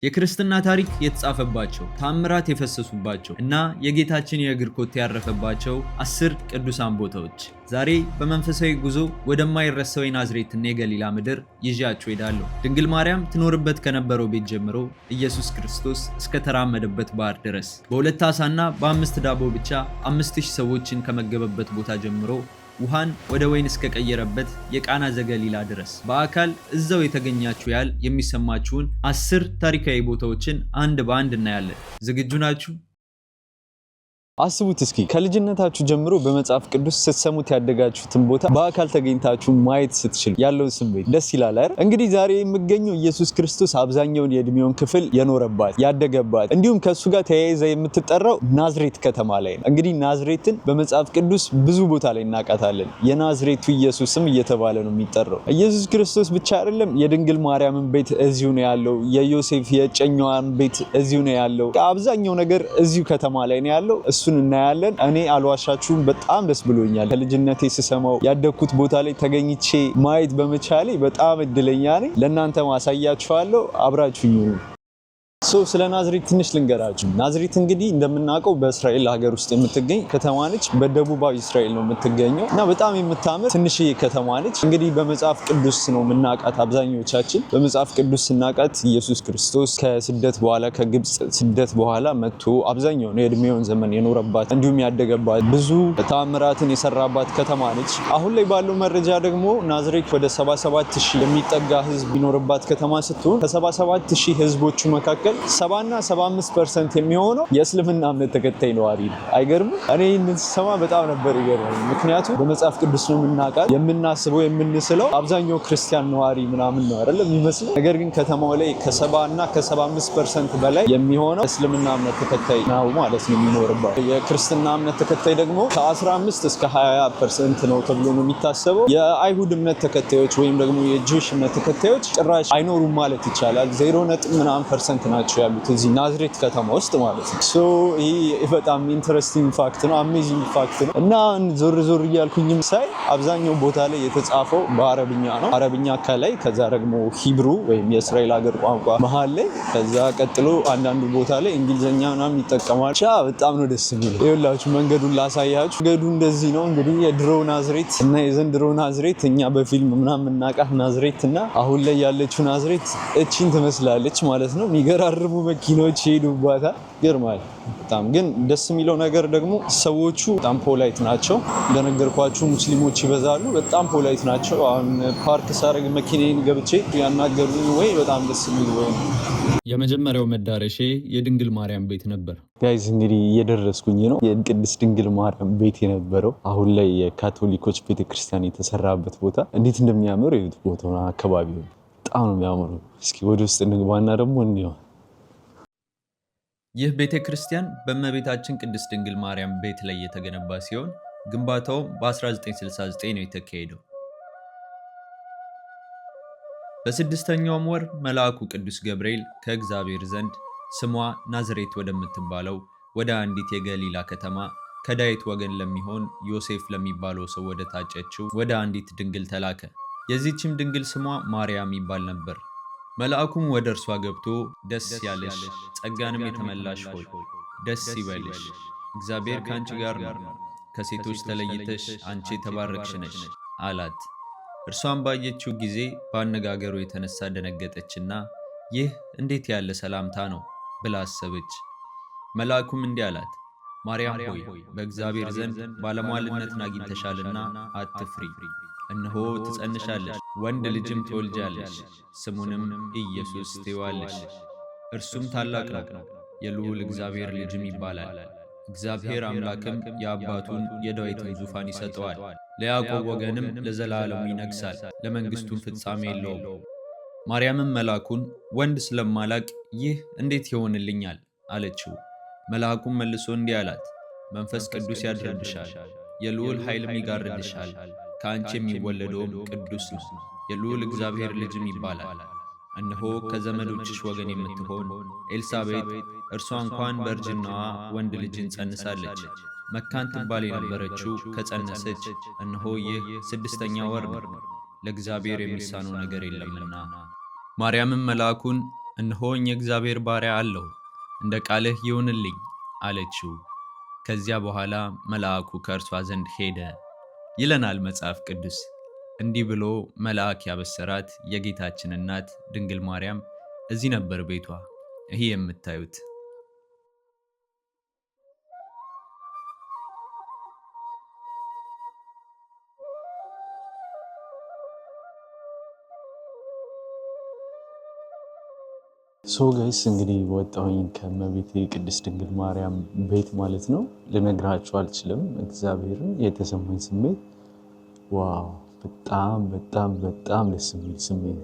የክርስትና ታሪክ የተጻፈባቸው ታምራት የፈሰሱባቸው እና የጌታችን የእግር ኮቴ ያረፈባቸው 10 ቅዱሳን ቦታዎች ዛሬ በመንፈሳዊ ጉዞ ወደማይረሳው የናዝሬትና የገሊላ ምድር ይዣችሁ ሄዳለሁ። ድንግል ማርያም ትኖርበት ከነበረው ቤት ጀምሮ ኢየሱስ ክርስቶስ እስከ ተራመደበት ባህር ድረስ በሁለት ዓሣና በአምስት ዳቦ ብቻ 5000 ሰዎችን ከመገበበት ቦታ ጀምሮ ውሃን ወደ ወይን እስከቀየረበት የቃና ዘገሊላ ድረስ በአካል እዛው የተገኛችሁ ያህል የሚሰማችሁን 10 ታሪካዊ ቦታዎችን አንድ በአንድ እናያለን። ዝግጁ ናችሁ? አስቡት እስኪ ከልጅነታችሁ ጀምሮ በመጽሐፍ ቅዱስ ስትሰሙት ያደጋችሁትን ቦታ በአካል ተገኝታችሁ ማየት ስትችሉ ያለው ስሜት ደስ ይላል አይደል? እንግዲህ ዛሬ የምገኘው ኢየሱስ ክርስቶስ አብዛኛውን የእድሜውን ክፍል የኖረባት ያደገባት እንዲሁም ከሱ ጋር ተያይዛ የምትጠራው ናዝሬት ከተማ ላይ ነው። እንግዲህ ናዝሬትን በመጽሐፍ ቅዱስ ብዙ ቦታ ላይ እናውቃታለን። የናዝሬቱ ኢየሱስም እየተባለ ነው የሚጠራው። ኢየሱስ ክርስቶስ ብቻ አይደለም፣ የድንግል ማርያምን ቤት እዚሁ ነው ያለው። የዮሴፍ የጨኛዋን ቤት እዚሁ ነው ያለው። አብዛኛው ነገር እዚሁ ከተማ ላይ ነው ያለው። እናያለን። እኔ አልዋሻችሁም፣ በጣም ደስ ብሎኛል። ከልጅነቴ ስሰማው ያደግኩት ቦታ ላይ ተገኝቼ ማየት በመቻሌ በጣም እድለኛ ነኝ። ለእናንተ ማሳያችኋለሁ፣ አብራችሁኝ ሁኑ። ስለ ናዝሬት ትንሽ ልንገራችሁ። ናዝሬት እንግዲህ እንደምናውቀው በእስራኤል ሀገር ውስጥ የምትገኝ ከተማ ነች። በደቡባዊ እስራኤል ነው የምትገኘው እና በጣም የምታምር ትንሽዬ ከተማ ነች። እንግዲህ በመጽሐፍ ቅዱስ ነው የምናውቃት አብዛኞቻችን። በመጽሐፍ ቅዱስ ስናውቃት ኢየሱስ ክርስቶስ ከስደት በኋላ ከግብፅ ስደት በኋላ መጥቶ አብዛኛውን የእድሜውን ዘመን የኖረባት እንዲሁም ያደገባት ብዙ ተአምራትን የሰራባት ከተማ ነች። አሁን ላይ ባለው መረጃ ደግሞ ናዝሬት ወደ 77000 የሚጠጋ ህዝብ ይኖርባት ከተማ ስትሆን ከ77000 ህዝቦቹ መካከል 70 እና 75% የሚሆነው የእስልምና እምነት ተከታይ ነዋሪ ነው። አይገርም? እኔ ይህንን ስሰማ በጣም ነበር ይገርመኝ። ምክንያቱም በመጽሐፍ ቅዱስ ነው የምናውቃት፣ የምናስበው የምንስለው አብዛኛው ክርስቲያን ነዋሪ ምናምን ነው አይደለም የሚመስለው። ነገር ግን ከተማው ላይ ከ70 እና ከ75% በላይ የሚሆነው እስልምና እምነት ተከታይ ነው ማለት ነው የሚኖርባት። የክርስትና እምነት ተከታይ ደግሞ ከ15 እስከ 20% ነው ተብሎ ነው የሚታሰበው። የአይሁድ እምነት ተከታዮች ወይም ደግሞ የጂውሽ እምነት ተከታዮች ጭራሽ አይኖሩም ማለት ይቻላል። 0.ምናምን% ናቸው ያሉት እዚህ ናዝሬት ከተማ ውስጥ ማለት ነው። ይህ በጣም ኢንተረስቲንግ ፋክት ነው፣ አሜዚንግ ፋክት ነው። እና ዞር ዞር እያልኩኝም ሳይ አብዛኛው ቦታ ላይ የተጻፈው በአረብኛ ነው። አረብኛ ከላይ፣ ከዛ ደግሞ ሂብሩ ወይም የእስራኤል ሀገር ቋንቋ መሀል ላይ፣ ከዛ ቀጥሎ አንዳንዱ ቦታ ላይ እንግሊዝኛ ምናምን ይጠቀማል። በጣም ነው ደስ የሚለው። ይኸውላችሁ መንገዱን ላሳያችሁ። መንገዱ እንደዚህ ነው እንግዲህ የድሮ ናዝሬት እና የዘንድሮ ናዝሬት፣ እኛ በፊልም ምናምን የምናውቃት ናዝሬት እና አሁን ላይ ያለችው ናዝሬት እቺን ትመስላለች ማለት ነው። የሚገራርሙ መኪኖች ይሄዱባታል። ይገርማል በጣም። ግን ደስ የሚለው ነገር ደግሞ ሰዎቹ በጣም ፖላይት ናቸው። እንደነገርኳችሁ ሙስሊሞች ይበዛሉ። በጣም ፖላይት ናቸው። አሁን ፓርክ ሳረግ መኪናዬን ገብቼ ያናገሩኝ ወይ በጣም ደስ የሚል ወይ። የመጀመሪያው መዳረሻ የድንግል ማርያም ቤት ነበር። ጋይዝ እንግዲህ እየደረስኩኝ ነው። የቅድስት ድንግል ማርያም ቤት የነበረው አሁን ላይ የካቶሊኮች ቤተክርስቲያን የተሰራበት ቦታ እንዴት እንደሚያምር ይሁት ቦታው አካባቢው በጣም ነው የሚያምረው። እስኪ ወደ ውስጥ እንግባና ደግሞ እንየው። ይህ ቤተ ክርስቲያን በእመቤታችን ቅድስት ድንግል ማርያም ቤት ላይ የተገነባ ሲሆን ግንባታውም በ1969 ነው የተካሄደው። በስድስተኛውም ወር መልአኩ ቅዱስ ገብርኤል ከእግዚአብሔር ዘንድ ስሟ ናዝሬት ወደምትባለው ወደ አንዲት የገሊላ ከተማ ከዳዊት ወገን ለሚሆን ዮሴፍ ለሚባለው ሰው ወደ ታጨችው ወደ አንዲት ድንግል ተላከ። የዚህችም ድንግል ስሟ ማርያም ይባል ነበር። መልአኩም ወደ እርሷ ገብቶ ደስ ያለሽ ጸጋንም የተመላሽ ሆይ ደስ ይበልሽ፣ እግዚአብሔር ከአንቺ ጋር ነው፣ ከሴቶች ተለይተሽ አንቺ የተባረክሽ ነሽ አላት። እርሷን ባየችው ጊዜ በአነጋገሩ የተነሳ ደነገጠችና ይህ እንዴት ያለ ሰላምታ ነው ብላ አሰበች። መልአኩም እንዲህ አላት፣ ማርያም ሆይ በእግዚአብሔር ዘንድ ባለሟልነትን አግኝተሻልና አትፍሪ። እነሆ ትጸንሻለሽ፣ ወንድ ልጅም ትወልጃለሽ፣ ስሙንም ኢየሱስ ትይዋለሽ። እርሱም ታላቅ ነው፣ የልዑል እግዚአብሔር ልጅም ይባላል። እግዚአብሔር አምላክም የአባቱን የዳዊትን ዙፋን ይሰጠዋል፣ ለያዕቆብ ወገንም ለዘላለሙ ይነግሣል፣ ለመንግሥቱም ፍጻሜ የለውም። ማርያምም መልአኩን ወንድ ስለማላቅ ይህ እንዴት ይሆንልኛል አለችው። መልአኩም መልሶ እንዲህ አላት፣ መንፈስ ቅዱስ ያድርብሻል፣ የልዑል ኃይልም ይጋርድሻል። ከአንቺ የሚወለደውም ቅዱስ ነው፣ የልዑል እግዚአብሔር ልጅም ይባላል። እነሆ ከዘመዶችሽ ወገን የምትሆን ኤልሳቤጥ እርሷ እንኳን በእርጅናዋ ወንድ ልጅን ጸንሳለች። መካን ትባል የነበረችው ከጸነሰች እነሆ ይህ 6ኛ ወር ነው፣ ለእግዚአብሔር የሚሳነው ነገር የለምና። ማርያምም መልአኩን እነሆኝ የእግዚአብሔር ባሪያ አለሁ፣ እንደ ቃልህ ይሁንልኝ አለችው። ከዚያ በኋላ መልአኩ ከእርሷ ዘንድ ሄደ ይለናል መጽሐፍ ቅዱስ። እንዲህ ብሎ መልአክ ያበሰራት የጌታችን እናት ድንግል ማርያም እዚህ ነበር ቤቷ። ይህ የምታዩት ጋይስ እንግዲህ ወጣሁኝ ከእመቤቴ ቅድስት ድንግል ማርያም ቤት ማለት ነው። ልነግራችሁ አልችልም እግዚአብሔርን የተሰማኝ ስሜት ዋው! በጣም በጣም በጣም ደስ የሚል ስሜት፣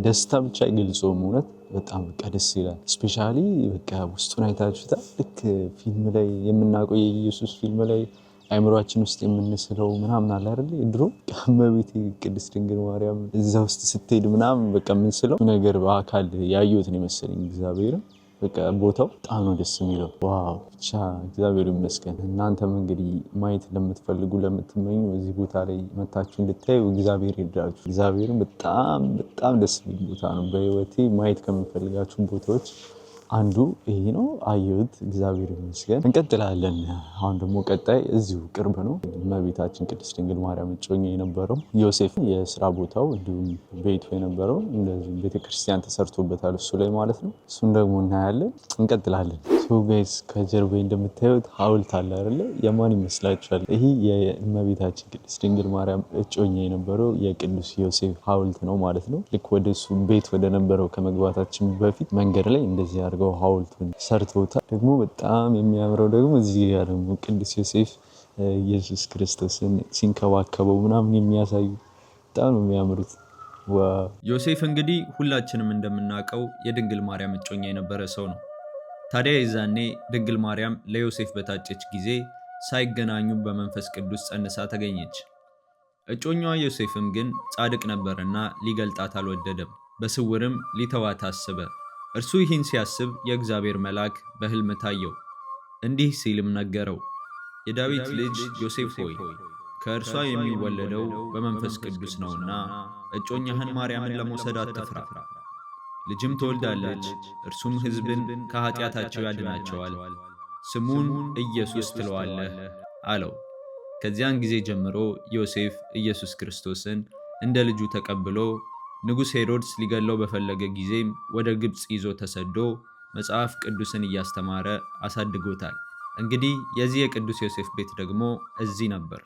ደስታ ብቻ አይገልጸውም። እውነት በጣም በቃ ደስ ይላል። ስፔሻሊ በቃ ውስጡን አይታችሁታል። ልክ ፊልም ላይ የምናውቀው የኢየሱስ ፊልም ላይ አይምሯችን ውስጥ የምንስለው ምናምን አለ አይደል? ድሮ እመቤቴ ቅድስት ድንግል ማርያም እዛ ውስጥ ስትሄድ ምናምን በቃ የምንስለው ነገር በአካል ያየሁትን የመሰለኝ እግዚአብሔርን። በቃ ቦታው በጣም ነው ደስ የሚለው። ዋው! ብቻ እግዚአብሔር ይመስገን። እናንተም እንግዲህ ማየት ለምትፈልጉ ለምትመኙ እዚህ ቦታ ላይ መታችሁ እንድታዩ እግዚአብሔር ይርዳችሁ። እግዚአብሔርን በጣም በጣም ደስ የሚል ቦታ ነው። በህይወቴ ማየት ከምፈልጋችሁ ቦታዎች አንዱ ይሄ ነው። አየሁት፣ እግዚአብሔር ይመስገን። እንቀጥላለን። አሁን ደግሞ ቀጣይ እዚሁ ቅርብ ነው እመቤታችን ቅድስት ድንግል ማርያም እጮኛ የነበረው ዮሴፍ የስራ ቦታው እንዲሁም ቤቱ የነበረው እንደዚህ ቤተክርስቲያን ተሰርቶበታል እሱ ላይ ማለት ነው። እሱን ደግሞ እናያለን። እንቀጥላለን። ጋይስ ከጀርባ እንደምታዩት ሐውልት አለ አይደለ? የማን ይመስላችኋል? ይሄ የእመቤታችን ቅድስት ድንግል ማርያም እጮኛ የነበረው የቅዱስ ዮሴፍ ሐውልት ነው ማለት ነው። ልክ ወደ እሱ ቤት ወደ ነበረው ከመግባታችን በፊት መንገድ ላይ እንደዚህ አድርገው ሐውልቱን ሰርተውታል። ደግሞ በጣም የሚያምረው ደግሞ እዚህ ጋር ደግሞ ቅዱስ ዮሴፍ ኢየሱስ ክርስቶስን ሲንከባከበው ምናምን የሚያሳዩ በጣም ነው የሚያምሩት። ዮሴፍ እንግዲህ ሁላችንም እንደምናውቀው የድንግል ማርያም እጮኛ የነበረ ሰው ነው። ታዲያ የዛኔ ድንግል ማርያም ለዮሴፍ በታጨች ጊዜ ሳይገናኙ በመንፈስ ቅዱስ ጸንሳ ተገኘች። እጮኛዋ ዮሴፍም ግን ጻድቅ ነበርና ሊገልጣት አልወደደም፣ በስውርም ሊተዋት አሰበ። እርሱ ይህን ሲያስብ የእግዚአብሔር መልአክ በሕልም ታየው፣ እንዲህ ሲልም ነገረው፣ የዳዊት ልጅ ዮሴፍ ሆይ ከእርሷ የሚወለደው በመንፈስ ቅዱስ ነውና እጮኛህን ማርያምን ለመውሰድ አትፍራ። ልጅም ትወልዳለች፣ እርሱም ሕዝብን ከኃጢአታቸው ያድናቸዋል፣ ስሙን ኢየሱስ ትለዋለህ አለው። ከዚያን ጊዜ ጀምሮ ዮሴፍ ኢየሱስ ክርስቶስን እንደ ልጁ ተቀብሎ ንጉሥ ሄሮድስ ሊገለው በፈለገ ጊዜም ወደ ግብፅ ይዞ ተሰዶ መጽሐፍ ቅዱስን እያስተማረ አሳድጎታል። እንግዲህ የዚህ የቅዱስ ዮሴፍ ቤት ደግሞ እዚህ ነበር።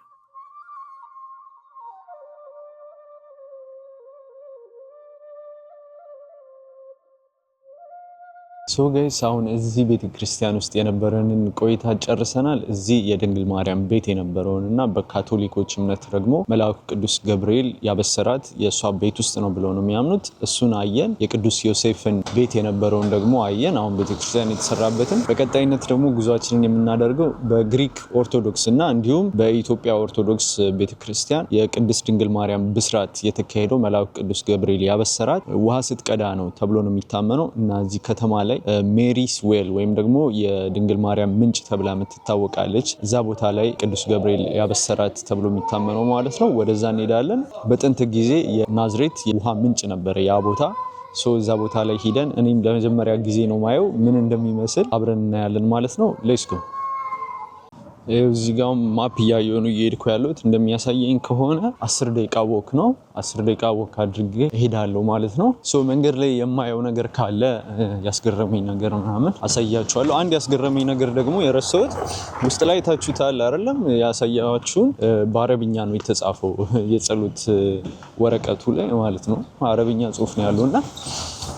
ጋይስ አሁን እዚህ ቤተ ክርስቲያን ውስጥ የነበረንን ቆይታ ጨርሰናል። እዚህ የድንግል ማርያም ቤት የነበረውን እና በካቶሊኮች እምነት ደግሞ መልአኩ ቅዱስ ገብርኤል ያበሰራት የእሷ ቤት ውስጥ ነው ብለው ነው የሚያምኑት። እሱን አየን። የቅዱስ ዮሴፍን ቤት የነበረውን ደግሞ አየን። አሁን ቤተ ክርስቲያን የተሰራበትን። በቀጣይነት ደግሞ ጉዟችንን የምናደርገው በግሪክ ኦርቶዶክስ እና እንዲሁም በኢትዮጵያ ኦርቶዶክስ ቤተ ክርስቲያን የቅድስት ድንግል ማርያም ብስራት የተካሄደው መልአኩ ቅዱስ ገብርኤል ያበሰራት ውሃ ስትቀዳ ነው ተብሎ ነው የሚታመነው እና እዚህ ከተማ ላይ ሜሪስ ዌል ወይም ደግሞ የድንግል ማርያም ምንጭ ተብላ የምትታወቃለች። እዛ ቦታ ላይ ቅዱስ ገብርኤል ያበሰራት ተብሎ የሚታመነው ማለት ነው። ወደዛ እንሄዳለን። በጥንት ጊዜ የናዝሬት የውሃ ምንጭ ነበረ ያ ቦታ። እዛ ቦታ ላይ ሂደን እኔም ለመጀመሪያ ጊዜ ነው ማየው፣ ምን እንደሚመስል አብረን እናያለን ማለት ነው። ሌትስ ጎ። እዚህ ጋር ማፕ እያየሁ ነው እየሄድኩ ያለሁት። እንደሚያሳየኝ ከሆነ 10 ደቂቃ ወክ ነው። 10 ደቂቃ ወክ አድርጌ እሄዳለሁ ማለት ነው። መንገድ ላይ የማየው ነገር ካለ ያስገረመኝ ነገር ምናምን አሳያችኋለሁ። አንድ ያስገረመኝ ነገር ደግሞ የረሳሁት ውስጥ ላይ ታችሁታል አይደለም? ያሳያችሁን በአረብኛ ነው የተጻፈው የጸሎት ወረቀቱ ላይ ማለት ነው። አረብኛ ጽሑፍ ነው ያለውና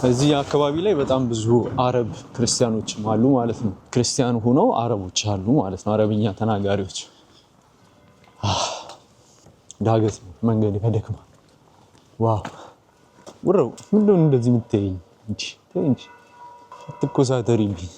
እዚህ አካባቢ ላይ በጣም ብዙ አረብ ክርስቲያኖችም አሉ ማለት ነው። ክርስቲያን ሆነው አረቦች አሉ ማለት ነው፣ አረብኛ ተናጋሪዎች። ዳገት ነው መንገድ ያደክማል። ዋው ወረው ምንድነው እንደዚህ የምትይኝ እንጂ አትኮሳተሪብኝ።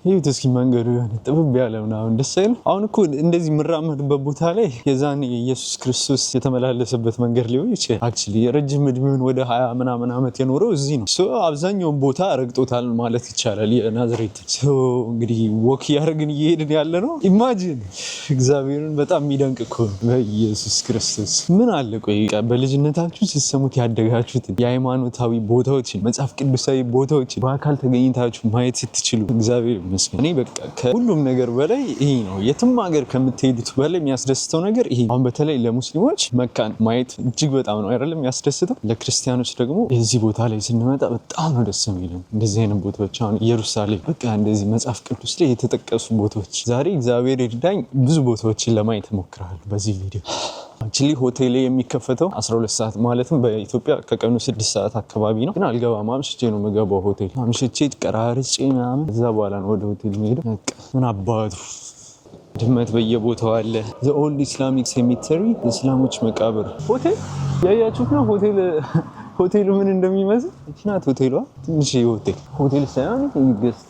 ይሄ እስኪ መንገዱ የሆነ ጥብብ ያለ ምናምን ደስ አይልም? አሁን እኮ እንደዚህ የምራመድበት ቦታ ላይ የዛን ኢየሱስ ክርስቶስ የተመላለሰበት መንገድ ሊሆን ይችላል። አክቹሊ ረጅም እድሜውን ወደ 20 ምናምን ዓመት የኖረው እዚህ ነው። አብዛኛውን ቦታ ረግጦታል ማለት ይቻላል የናዝሬት። እንግዲህ ወክ ያደርግን እየሄድን ያለ ነው። ኢማጂን እግዚአብሔርን በጣም የሚደንቅ እኮ ነው። በኢየሱስ ክርስቶስ ምን አለ ቆይ በልጅነታችሁ ስትሰሙት ያደጋችሁትን የሃይማኖታዊ ቦታዎችን መጽሐፍ ቅዱሳዊ ቦታዎችን በአካል ተገኝታችሁ ማየት ስትችሉ እግዚአብሔር ይመስገን። እኔ በቃ ከሁሉም ነገር በላይ ይሄ ነው። የትም ሀገር ከምትሄዱት በላይ የሚያስደስተው ነገር ይሄ። አሁን በተለይ ለሙስሊሞች መካን ማየት እጅግ በጣም ነው አይደለም የሚያስደስተው። ለክርስቲያኖች ደግሞ እዚህ ቦታ ላይ ስንመጣ በጣም ነው ደስ የሚለን። እንደዚህ አይነት ቦታዎች አሁን ኢየሩሳሌም በቃ እንደዚህ መጽሐፍ ቅዱስ ላይ የተጠቀሱ ቦታዎች። ዛሬ እግዚአብሔር ይርዳኝ ብዙ ቦታዎችን ለማየት እሞክራለሁ በዚህ ቪዲዮ። አክቹሊ ሆቴል የሚከፈተው 12 ሰዓት ማለትም በኢትዮጵያ ከቀኑ 6 ሰዓት አካባቢ ነው። ግን አልገባም፣ አምሽቼ ነው የምገባው ሆቴል። አምሽቼ ቀራርጬ ምናምን እዛ በኋላ ነው ወደ ሆቴል የምሄደው። ምን አባቱ ድመት በየቦታው አለ። ዘ ኦልድ ኢስላሚክ ሴሚተሪ እስላሞች መቃብር ሆቴል ያያችሁት ነው። ሆቴሉ ምን እንደሚመስል ናት። ሆቴሏ ትንሽ ሆቴል ሳይሆን ገስት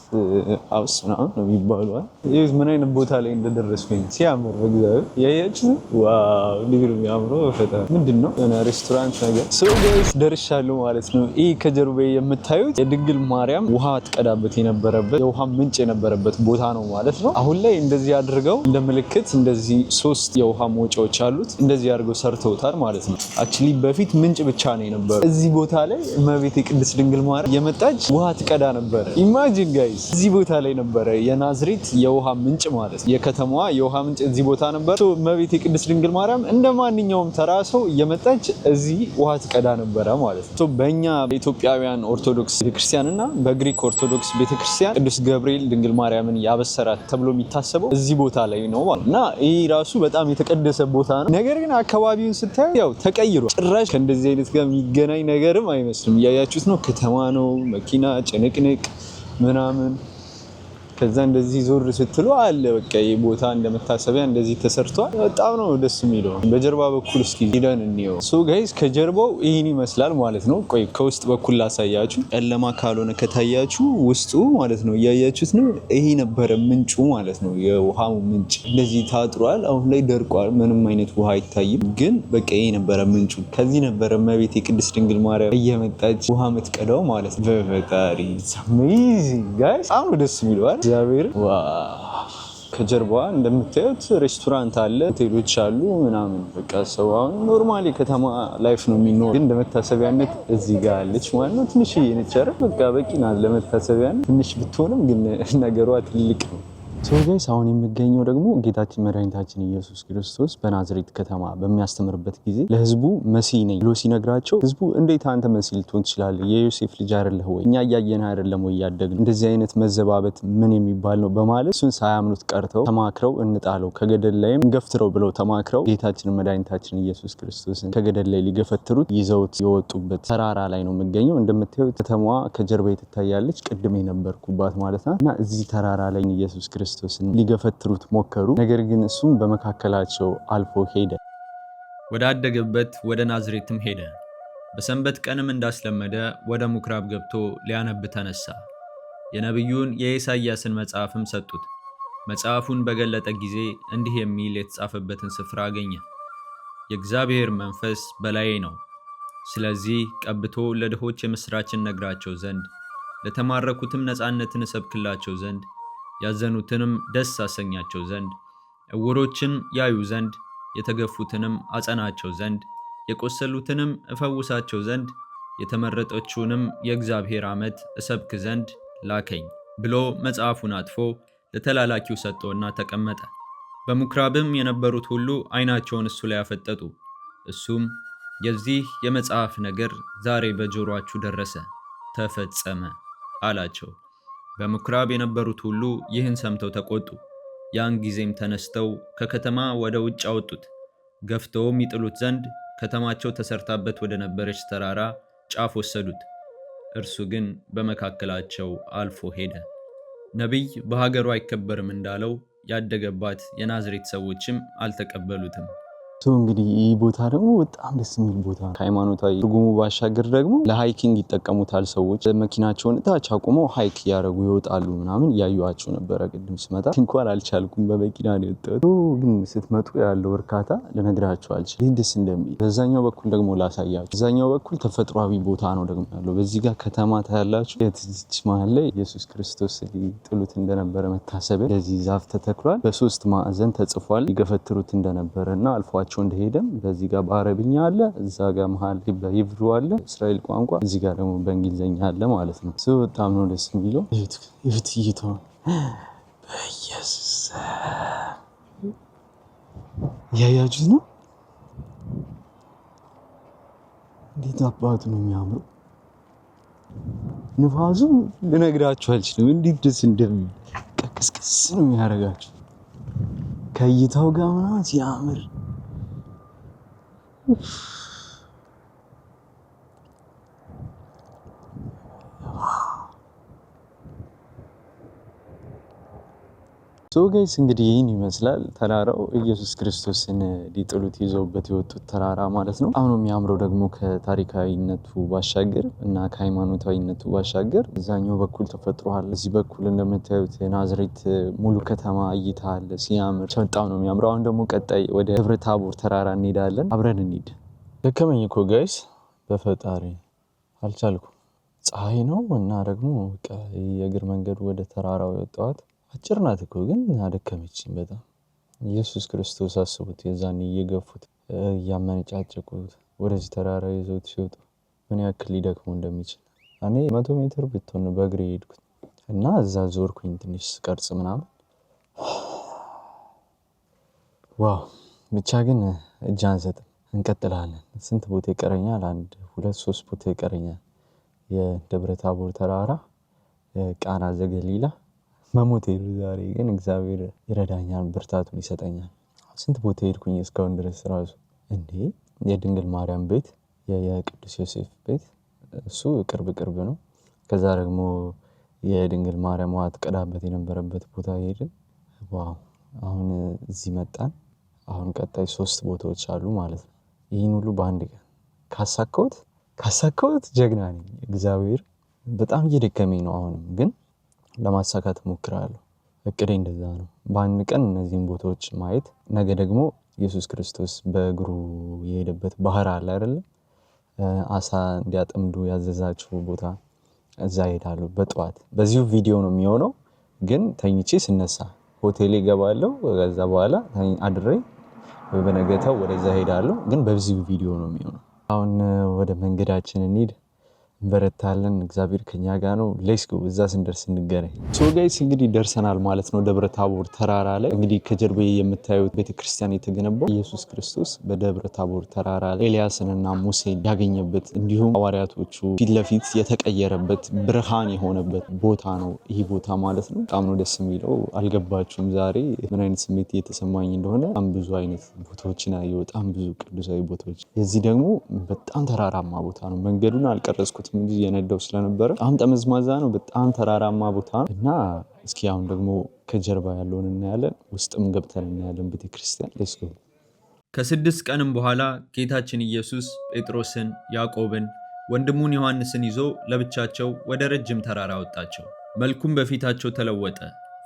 ሃውስ ምናምን ነው የሚባለው። ይህ ምን አይነት ቦታ ላይ እንደደረስኩኝ ሲያምር በእግዚአብሔር ያያችሁ። ዋው እንዴት ነው የሚያምረው! ፈታ ምንድን ነው የሆነ ሬስቶራንት ነገር። ጋይስ ደርሻለሁ ማለት ነው። ይህ ከጀርባዬ የምታዩት የድንግል ማርያም ውሃ ትቀዳበት የነበረበት የውሃ ምንጭ የነበረበት ቦታ ነው ማለት ነው። አሁን ላይ እንደዚህ አድርገው እንደ ምልክት እንደዚህ 3 የውሃ መውጫዎች አሉት። እንደዚህ አድርገው ሰርተውታል ማለት ነው። አክቹሊ በፊት ምንጭ ብቻ ነው የነበረው። እዚህ ቦታ ላይ እመቤቴ ቅድስት ድንግል ማርያም የመጣች ውሃ ትቀዳ ነበረ። ኢማጂን ጋይስ እዚህ ቦታ ላይ ነበረ የናዝሬት የውሃ ምንጭ ማለት ነው። የከተማዋ የውሃ ምንጭ እዚህ ቦታ ነበር። እመቤቴ ቅድስት ድንግል ማርያም እንደ ማንኛውም ተራ ሰው እየመጣች እዚህ ውሃ ትቀዳ ነበረ ማለት ነው። በእኛ በኢትዮጵያውያን ኦርቶዶክስ ቤተክርስቲያን እና በግሪክ ኦርቶዶክስ ቤተክርስቲያን ቅዱስ ገብርኤል ድንግል ማርያምን ያበሰራት ተብሎ የሚታሰበው እዚህ ቦታ ላይ ነው ማለት እና ይህ ራሱ በጣም የተቀደሰ ቦታ ነው። ነገር ግን አካባቢውን ስታዩ ያው ተቀይሯል። ጭራሽ ከእንደዚህ አይነት ጋር የሚገናኝ ነገርም አይመስልም። እያያችሁት ነው። ከተማ ነው፣ መኪና ጭንቅንቅ ምናምን። ከዛ እንደዚህ ዞር ስትሉ አለ በቃ ይሄ ቦታ እንደመታሰቢያ እንደዚህ ተሰርቷል። በጣም ነው ደስ የሚለው። በጀርባ በኩል እስኪ ሄደን እንየው። ጋይስ ከጀርባው ይህን ይመስላል ማለት ነው። ቆይ ከውስጥ በኩል ላሳያችሁ። ጨለማ ካልሆነ ከታያችሁ ውስጡ ማለት ነው እያያችሁት ነው። ይሄ ነበረ ምንጩ ማለት ነው። የውሃው ምንጭ እንደዚህ ታጥሯል። አሁን ላይ ደርቋል። ምንም አይነት ውሃ አይታይም። ግን በቃ ይሄ ነበረ ምንጩ። ከዚህ ነበረ እመቤቴ ቅድስት ድንግል ማርያም እየመጣች ውሃ የምትቀዳው ማለት ነው። በፈጣሪ አሜዚንግ ጋይስ። በጣም ነው ደስ የሚለዋል። እግዚአብሔር ከጀርባዋ እንደምታዩት ሬስቶራንት አለ፣ ሆቴሎች አሉ ምናምን። በቃ ሰው አሁን ኖርማሊ ከተማ ላይፍ ነው የሚኖር። ግን ለመታሰቢያነት እዚህ ጋር አለች ማለት ነው። ትንሽ ነች፣ በቃ በቂ ናት ለመታሰቢያነት። ትንሽ ብትሆንም ግን ነገሯ ትልቅ ነው። ጋይስ አሁን የሚገኘው ደግሞ ጌታችን መድኃኒታችን ኢየሱስ ክርስቶስ በናዝሬት ከተማ በሚያስተምርበት ጊዜ ለህዝቡ መሲህ ነኝ ብሎ ሲነግራቸው ህዝቡ እንዴት አንተ መሲህ ልትሆን ትችላለህ? የዮሴፍ ልጅ አይደለህ ወይ? እኛ እያየን አይደለም ወይ ያደግን? እንደዚህ አይነት መዘባበት ምን የሚባል ነው በማለት እሱን ሳያምኑት ቀርተው ተማክረው እንጣለው ከገደል ላይም እንገፍትረው ብለው ተማክረው ጌታችን መድኃኒታችን ኢየሱስ ክርስቶስን ከገደል ላይ ሊገፈትሩት ይዘውት የወጡበት ተራራ ላይ ነው የሚገኘው። እንደምታዩት ከተማዋ ከጀርባ ትታያለች። ቅድም የነበርኩባት ማለት ናት። እና እዚህ ተራራ ላይ ኢየሱስ ክርስቶስን ሊገፈትሩት ሞከሩ። ነገር ግን እሱም በመካከላቸው አልፎ ሄደ። ወደ አደገበት ወደ ናዝሬትም ሄደ። በሰንበት ቀንም እንዳስለመደ ወደ ምኩራብ ገብቶ ሊያነብ ተነሳ። የነቢዩን የኢሳይያስን መጽሐፍም ሰጡት። መጽሐፉን በገለጠ ጊዜ እንዲህ የሚል የተጻፈበትን ስፍራ አገኘ። የእግዚአብሔር መንፈስ በላዬ ነው፣ ስለዚህ ቀብቶ ለድሆች የምሥራችን ነግራቸው ዘንድ፣ ለተማረኩትም ነፃነትን እሰብክላቸው ዘንድ፣ ያዘኑትንም ደስ አሰኛቸው ዘንድ፣ ዕውሮችን ያዩ ዘንድ፣ የተገፉትንም አጸናቸው ዘንድ፣ የቆሰሉትንም እፈውሳቸው ዘንድ፣ የተመረጠችውንም የእግዚአብሔር ዓመት እሰብክ ዘንድ ላከኝ ብሎ መጽሐፉን አጥፎ ለተላላኪው ሰጠውና ተቀመጠ። በምኩራብም የነበሩት ሁሉ ዓይናቸውን እሱ ላይ አፈጠጡ። እሱም የዚህ የመጽሐፍ ነገር ዛሬ በጆሮአችሁ ደረሰ፣ ተፈጸመ አላቸው። በምኩራብ የነበሩት ሁሉ ይህን ሰምተው ተቆጡ። ያን ጊዜም ተነስተው ከከተማ ወደ ውጭ አወጡት። ገፍተውም ይጥሉት ዘንድ ከተማቸው ተሰርታበት ወደ ነበረች ተራራ ጫፍ ወሰዱት። እርሱ ግን በመካከላቸው አልፎ ሄደ። ነቢይ በሀገሩ አይከበርም እንዳለው ያደገባት የናዝሬት ሰዎችም አልተቀበሉትም። እንግዲህ ይህ ቦታ ደግሞ በጣም ደስ የሚል ቦታ ነው። ሃይማኖታዊ ትርጉሙ ባሻገር ደግሞ ለሃይኪንግ ይጠቀሙታል ሰዎች። መኪናቸውን ታች አቁመው ሃይክ ያደረጉ ይወጣሉ ምናምን ያዩዋቸው ነበረ። ቅድም ስመጣ እንኳን አልቻልኩም በመኪና ነው የወጣሁት። ግን ስትመጡ ያለው እርካታ ልነግራችሁ አልችልም እንዴት ደስ እንደሚል። በዛኛው በኩል ደግሞ ላሳያችሁ። በዛኛው በኩል ተፈጥሯዊ ቦታ ነው ደግሞ ያለው። በዚህ ጋር ከተማ ታያላችሁ። የትዝች መሀል ላይ ኢየሱስ ክርስቶስ ሊጥሉት እንደነበረ መታሰቢያ ለዚህ ዛፍ ተተክሏል። በሶስት ማዕዘን ተጽፏል ይገፈትሩት እንደነበረና አልፏቸው እንደሄደም በዚህ ጋር በአረብኛ አለ፣ እዛ ጋር መሃል በሂብሩ አለ እስራኤል ቋንቋ፣ እዚህ ጋር ደግሞ በእንግሊዘኛ አለ ማለት ነው። በጣም ነው ደስ የሚለው። ይፍት ይተው በኢየሱስ ያያችሁት ነው። እንዴት አባቱ ነው የሚያምረው። ንፋሱ ልነግራችሁ አልችልም እንዴት ደስ እንደሚል። ቀስቀስ ነው የሚያደርጋችሁ ከእይታው ጋር ምናምን ሲያምር። ጋይስ እንግዲህ ይህን ይመስላል ተራራው። ኢየሱስ ክርስቶስን ሊጥሉት ይዘውበት የወጡት ተራራ ማለት ነው። አሁን የሚያምረው ደግሞ ከታሪካዊነቱ ባሻገር እና ከሃይማኖታዊነቱ ባሻገር እዛኛው በኩል ተፈጥሯል። እዚህ በኩል እንደምታዩት የናዝሬት ሙሉ ከተማ እይታ አለ። ሲያምር በጣም ነው የሚያምረው። አሁን ደግሞ ቀጣይ ወደ ደብረ ታቦር ተራራ እንሄዳለን። አብረን እንሂድ። ደከመኝ እኮ ጋይስ፣ በፈጣሪ አልቻልኩም። ፀሐይ ነው እና ደግሞ በቃ የእግር መንገዱ ወደ ተራራው የወጣሁት አጭር ናት እኮ ግን አደከመችኝ በጣም። ኢየሱስ ክርስቶስ አስቡት፣ የዛኔ እየገፉት እያመነጫጨቁት ወደዚህ ተራራ ይዘውት ሲወጡ ምን ያክል ሊደክመው እንደሚችል። እኔ 100 ሜትር ብትሆን በእግሬ ሄድኩት እና እዛ ዞርኩኝ ትንሽ ስቀርጽ ምናምን። ዋው ብቻ ግን እጅ አንሰጥም፣ እንቀጥላለን። ስንት ቦታ ይቀረኛል? 1 2 3 ቦታ ይቀረኛል። የደብረ ታቦር ተራራ፣ ቃና ዘገሊላ መሞቴ ዛሬ ግን እግዚአብሔር ይረዳኛል፣ ብርታቱን ይሰጠኛል። ስንት ቦታ ሄድኩኝ እስካሁን ድረስ ራሱ። እንዴ የድንግል ማርያም ቤት፣ የቅዱስ ዮሴፍ ቤት እሱ ቅርብ ነው። ከዛ ደግሞ የድንግል ማርያም ውሃ ትቀዳበት የነበረበት ቦታ ሄድን። ዋው አሁን እዚህ መጣን። አሁን ቀጣይ 3 ቦታዎች አሉ ማለት ነው። ይህን ሁሉ በአንድ ቀን ካሳካሁት ጀግና ነኝ። እግዚአብሔር በጣም እየደከመኝ ነው አሁንም ግን ለማሳካት ሞክራለሁ። እቅዴ እንደዛ ነው፣ በአንድ ቀን እነዚህን ቦታዎች ማየት። ነገ ደግሞ ኢየሱስ ክርስቶስ በእግሩ የሄደበት ባህር አለ አይደለም፣ አሳ እንዲያጠምዱ ያዘዛቸው ቦታ፣ እዛ ሄዳለሁ በጠዋት። በዚሁ ቪዲዮ ነው የሚሆነው፣ ግን ተኝቼ ስነሳ ሆቴሌ እገባለሁ። ከዛ በኋላ አድሬ በነገታው ወደዛ ሄዳለሁ፣ ግን በዚሁ ቪዲዮ ነው የሚሆነው። አሁን ወደ መንገዳችን እንሂድ። እንበረታለን። እግዚአብሔር ከኛ ጋር ነው። ሌትስ ጎ። እዛ ስንደርስ እንገናኝ። ጋይስ እንግዲህ ደርሰናል ማለት ነው ደብረ ታቦር ተራራ ላይ። እንግዲህ ከጀርባዬ የምታዩት ቤተክርስቲያን የተገነባው ኢየሱስ ክርስቶስ በደብረ ታቦር ተራራ ላይ ኤልያስንና ሙሴን ያገኘበት እንዲሁም ሐዋርያቶቹ ፊት ለፊት የተቀየረበት ብርሃን የሆነበት ቦታ ነው ይህ ቦታ ማለት ነው። በጣም ነው ደስ የሚለው። አልገባችሁም ዛሬ ምን አይነት ስሜት እየተሰማኝ እንደሆነ? በጣም ብዙ አይነት ቦታዎችን አየሁ፣ በጣም ብዙ ቅዱሳዊ ቦታዎች። የዚህ ደግሞ በጣም ተራራማ ቦታ ነው። መንገዱን አልቀረጽኩትም እንጂ የነዳው ስለነበረ በጣም ጠመዝማዛ ነው። በጣም ተራራማ ቦታ ነው እና እስኪ አሁን ደግሞ ከጀርባ ያለውን እናያለን፣ ውስጥም ገብተን እናያለን ቤተክርስቲያን። ሌትስ ጎ። ከ6 ቀንም በኋላ ጌታችን ኢየሱስ ጴጥሮስን፣ ያዕቆብን፣ ወንድሙን ዮሐንስን ይዞ ለብቻቸው ወደ ረጅም ተራራ ወጣቸው። መልኩም በፊታቸው ተለወጠ፣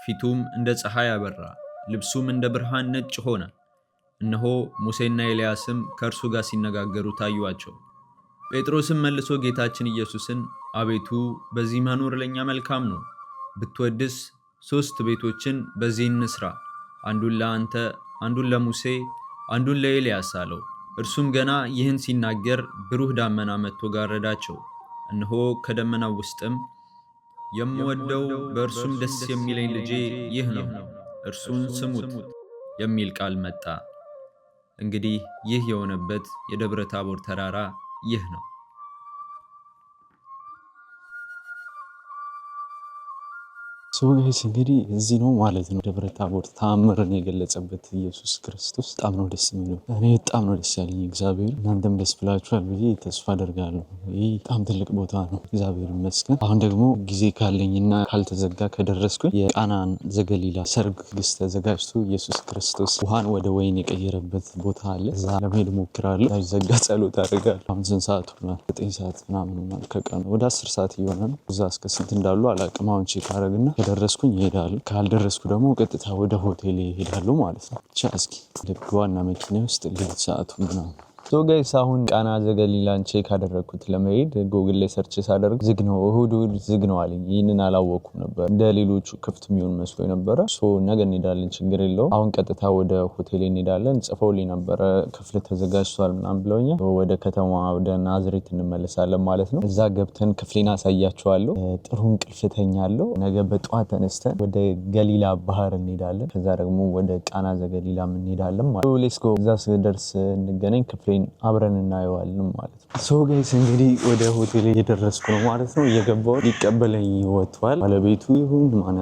ፊቱም እንደ ፀሐይ አበራ፣ ልብሱም እንደ ብርሃን ነጭ ሆነ። እነሆ ሙሴና ኤልያስም ከእርሱ ጋር ሲነጋገሩ ታዩአቸው። ጴጥሮስም መልሶ ጌታችን ኢየሱስን፣ አቤቱ በዚህ መኖር ለኛ መልካም ነው። ብትወድስ 3 ቤቶችን በዚህ እንስራ፣ አንዱን ለአንተ፣ አንዱን ለሙሴ፣ አንዱን ለኤልያስ አለው። እርሱም ገና ይህን ሲናገር ብሩህ ዳመና መጥቶ ጋረዳቸው። እነሆ ከደመናው ውስጥም የምወደው በእርሱም ደስ የሚለኝ ልጄ ይህ ነው፣ እርሱን ስሙት የሚል ቃል መጣ። እንግዲህ ይህ የሆነበት የደብረ ታቦር ተራራ ይህ ነው። ጋይስ እንግዲህ እዚህ ነው ማለት ነው ደብረ ታቦር ተአምርን የገለጸበት ኢየሱስ ክርስቶስ። በጣም ነው ደስ የሚለው። እኔ በጣም ነው ደስ ያለኝ እግዚአብሔር። እናንተም ደስ ብላችኋል ብዬ ተስፋ አደርጋለሁ። ይህ በጣም ትልቅ ቦታ ነው፣ እግዚአብሔር ይመስገን። አሁን ደግሞ ጊዜ ካለኝና ካልተዘጋ ከደረስኩኝ የቃናን ዘገሊላ ሰርግ ግስ ተዘጋጅቶ ኢየሱስ ክርስቶስ ውሃን ወደ ወይን የቀየረበት ቦታ አለ። እዛ ለመሄድ እሞክራለሁ። ሳይዘጋ ጸሎት አደርጋለሁ። አሁን ስንት ሰዓት ሆኗል? 9 ሰዓት ምናምን ከቀኑ ወደ 10 ሰዓት እየሆነ ነው። እዛ እስከ ስንት እንዳሉ አላውቅም። አሁን ቼክ አደርግና ከደረስኩኝ ይሄዳሉ። ካልደረስኩ ደግሞ ቀጥታ ወደ ሆቴል ይሄዳሉ ማለት ነው። ብቻ እስኪ ዋና መኪና ውስጥ ልጅ ሰዓቱ ምናምን ጋይስ አሁን ቃና ዘገሊላን ቼክ አደረግኩት ለመሄድ ጉግል ላይ ሰርች ሳደርግ ዝግ ነው፣ እሁድ ዝግ ነው አለኝ። ይህንን አላወኩም ነበር። እንደ ሌሎቹ ክፍት የሚሆን መስሎ ነበረ። ነገ እንሄዳለን፣ ችግር የለውም። አሁን ቀጥታ ወደ ሆቴል እንሄዳለን። ጽፈውልኝ ነበረ ክፍል ተዘጋጅቷል ምናምን ብለውኛል። ወደ ከተማ ወደ ናዝሬት እንመለሳለን ማለት ነው። እዛ ገብተን ክፍሌን አሳያቸዋለሁ። ጥሩ እንቅልፍ ተኛለሁ። ነገ በጠዋት ተነስተን ወደ ገሊላ ባህር እንሄዳለን። ከዛ ደግሞ ወደ ቃና ዘገሊላ እንሄዳለን ማለት ነው። ሌትስ ጎ። እዛ ስደርስ እንገናኝ። ክፍሌ አብረን እናየዋለን ማለት ነው። ጋይስ እንግዲህ ወደ ሆቴል እየደረስኩ ነው ማለት ነው። እየገባሁ ሊቀበለኝ ወጥቷል። ባለቤቱ ይሁን ማን